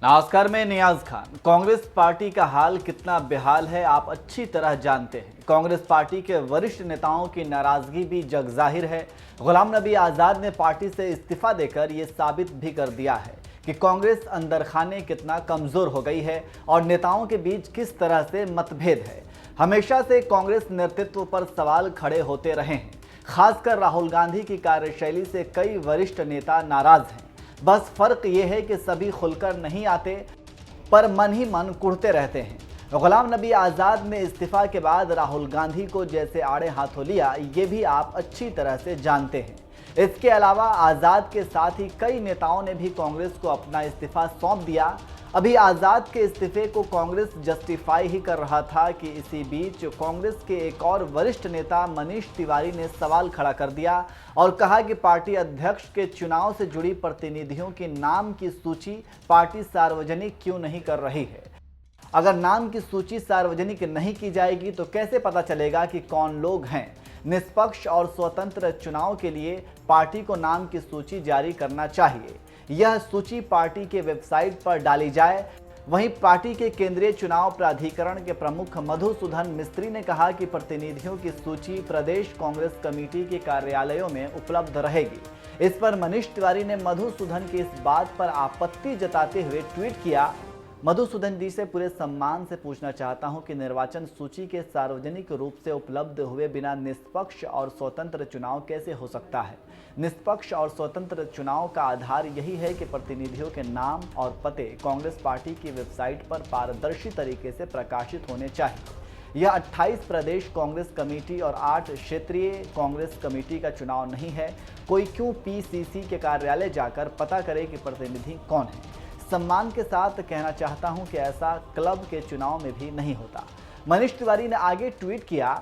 नमस्कार, मैं नियाज खान। कांग्रेस पार्टी का हाल कितना बेहाल है आप अच्छी तरह जानते हैं। कांग्रेस पार्टी के वरिष्ठ नेताओं की नाराजगी भी जगजाहिर है। गुलाम नबी आजाद ने पार्टी से इस्तीफा देकर ये साबित भी कर दिया है कि कांग्रेस अंदर खाने कितना कमजोर हो गई है और नेताओं के बीच किस तरह से मतभेद है। हमेशा से कांग्रेस नेतृत्व पर सवाल खड़े होते रहे हैं। खासकर राहुल गांधी की कार्यशैली से कई वरिष्ठ नेता नाराज हैं। बस फर्क ये है कि सभी खुलकर नहीं आते, पर मन ही मन कुढ़ते रहते हैं। गुलाम नबी आज़ाद ने इस्तीफा के बाद राहुल गांधी को जैसे आड़े हाथों लिया, ये भी आप अच्छी तरह से जानते हैं। इसके अलावा आज़ाद के साथ ही कई नेताओं ने भी कांग्रेस को अपना इस्तीफा सौंप दिया। अभी आज़ाद के इस्तीफे को कांग्रेस जस्टिफाई ही कर रहा था कि इसी बीच कांग्रेस के एक और वरिष्ठ नेता मनीष तिवारी ने सवाल खड़ा कर दिया और कहा कि पार्टी अध्यक्ष के चुनाव से जुड़ी प्रतिनिधियों के नाम की सूची पार्टी सार्वजनिक क्यों नहीं कर रही है। अगर नाम की सूची सार्वजनिक नहीं की जाएगी तो कैसे पता चलेगा कि कौन लोग हैं। निष्पक्ष और स्वतंत्र चुनाव के लिए पार्टी को नाम की सूची जारी करना चाहिए। यह सूची पार्टी के वेबसाइट पर डाली जाए। वहीं पार्टी के केंद्रीय चुनाव प्राधिकरण के प्रमुख मधुसूदन मिस्त्री ने कहा कि प्रतिनिधियों की सूची प्रदेश कांग्रेस कमेटी के कार्यालयों में उपलब्ध रहेगी। इस पर मनीष तिवारी ने मधुसूदन की इस बात पर आपत्ति जताते हुए ट्वीट किया, मधुसूदन जी से पूरे सम्मान से पूछना चाहता हूं कि निर्वाचन सूची के सार्वजनिक रूप से उपलब्ध हुए बिना निष्पक्ष और स्वतंत्र चुनाव कैसे हो सकता है। निष्पक्ष और स्वतंत्र चुनाव का आधार यही है कि प्रतिनिधियों के नाम और पते कांग्रेस पार्टी की वेबसाइट पर पारदर्शी तरीके से प्रकाशित होने चाहिए। यह 28 प्रदेश कांग्रेस कमेटी और 8 क्षेत्रीय कांग्रेस कमेटी का चुनाव नहीं है। कोई क्यों पीसीसी के कार्यालय जाकर पता करे कि प्रतिनिधि कौन है। सम्मान के साथ कहना चाहता हूं कि ऐसा क्लब के चुनाव में भी नहीं होता। मनीष तिवारी ने आगे ट्वीट किया,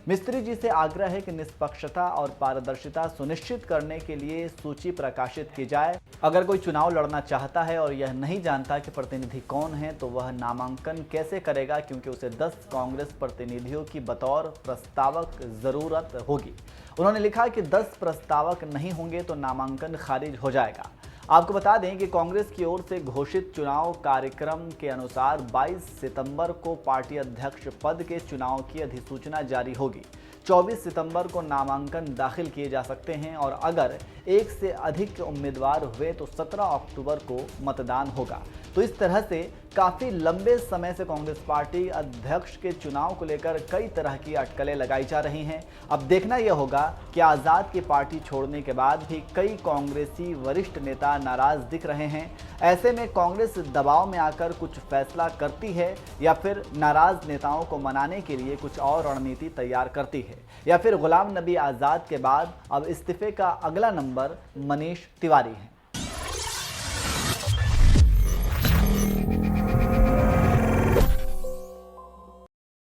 मिस्त्री जी से आग्रह है कि निष्पक्षता और पारदर्शिता सुनिश्चित करने के लिए सूची प्रकाशित की जाए। अगर कोई चुनाव लड़ना चाहता है और यह नहीं जानता कि प्रतिनिधि कौन है तो वह नामांकन कैसे करेगा, क्योंकि उसे 10 कांग्रेस प्रतिनिधियों की बतौर प्रस्तावक जरूरत होगी। उन्होंने लिखा कि 10 प्रस्तावक नहीं होंगे तो नामांकन खारिज हो जाएगा। आपको बता दें कि कांग्रेस की ओर से घोषित चुनाव कार्यक्रम के अनुसार 22 सितंबर को पार्टी अध्यक्ष पद के चुनाव की अधिसूचना जारी होगी। 24 सितंबर को नामांकन दाखिल किए जा सकते हैं और अगर एक से अधिक उम्मीदवार हुए तो 17 अक्टूबर को मतदान होगा। तो इस तरह से काफ़ी लंबे समय से कांग्रेस पार्टी अध्यक्ष के चुनाव को लेकर कई तरह की अटकलें लगाई जा रही हैं। अब देखना यह होगा कि आज़ाद की पार्टी छोड़ने के बाद भी कई कांग्रेसी वरिष्ठ नेता नाराज दिख रहे हैं। ऐसे में कांग्रेस दबाव में आकर कुछ फैसला करती है या फिर नाराज नेताओं को मनाने के लिए कुछ और रणनीति तैयार करती है, या फिर गुलाम नबी आज़ाद के बाद अब इस्तीफे का अगला नंबर मनीष तिवारी है।